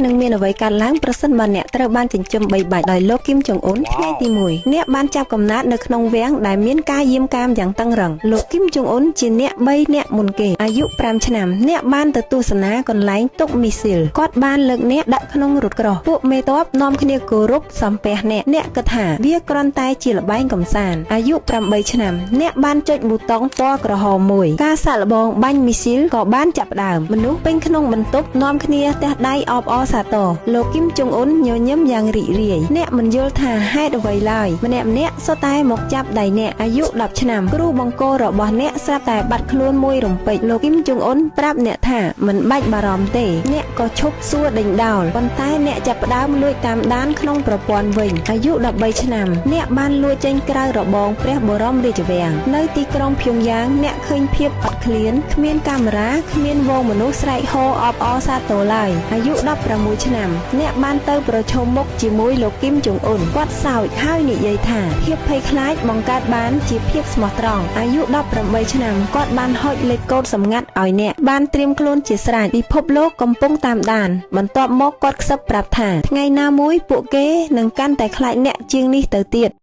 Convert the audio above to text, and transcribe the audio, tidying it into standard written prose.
នឹងមានអ្វីកើតឡើងប្រសិនបើអ្នកត្រូវបានចិញ្ចឹមបីបាច់ដោយលោកគីមចុងអ៊ុនថ្ងៃទី1អ្នកបានចាប់កំណើតនៅក្នុងវាំងដែលមានការយាមកាមយ៉ាងតឹងរ៉ឹងលោកគីមចុងអ៊ុនជាអ្នក3អ្នកមុនគេអាយុ5ឆ្នាំអ្នកបានទៅទស្សនាកន្លែងទុកមីស៊ីលគាត់បានលើកអ្នកដាក់ក្នុងរថក្រោះពួកមេតបនាំគ្នាគោរពសំពះអ្នកគិតថាវាគ្រាន់តែជាល្បែងកម្សាន្តអាយុ8ឆ្នាំអ្នកបានចុចប៊ូតុងពណ៌ក្រហមមួយការសាក់ល្បងបាញ់មីស៊ីលក៏បានចាប់ផ្ដើមមនុស្សពេញក្នុងបន្ទប់នាំគ្នាទះដៃអបអរសាទរលោកគីមចុងអ៊ុនញញឹមយ៉ាងរីករាយអ្នកមិនយល់ថាហេតុអ្វីឡើយម្នាក់សុទ្ធតែមកចាប់ដៃអ្នកអាយុ10ឆ្នាំគ្រូបង្គោលរបស់អ្នកស្រាប់តែបាត់ខ្លួនមួយរំពេចលោកគីមចុងអ៊ុនប្រាប់អ្នកថាមិនបាច់បារម្ភទេអ្នកក៏ឈប់សួរដេញដោលប៉ុន្តែអ្នកចាប់ផ្ដើមលួចតាមដានក្នុងប្រព័ន្ធវិញអាយុ13ឆ្នាំអ្នកបានលួចចេញក្រៅរបងព្រះបរមរាជវាំងនៅទីក្រុងភៀងយ៉ាងអ្នកឃើញភាពអត់ឃ្លានគ្មានកាមេរ៉ាគ្មានវងមនុស្សស្រែកហូអបអរសាទរឡើយអាយុ16ឆ្នាំអ្នកបានទៅប្រឈមមុខជាមួយលោកគីមចុងអ៊ុនគាត់សើចហើយនិយាយថាភាពភ័យខ្លាចបង្កើតបានជាភាពស្មោះត្រង់អាយុ18ឆ្នាំគាត់បានហុចលេខកូដសម្ងាត់ឲ្យអ្នកបានត្រៀមខ្លួនជាស្រេចពិភពលោកកំពុងតាមដានបន្ទាប់មកគាត់ខ្សឹបប្រាប់ថាថ្ងៃណាមួយពួកគេនឹងកាន់តែខ្លាចអ្នកជាងនេះទៅទៀត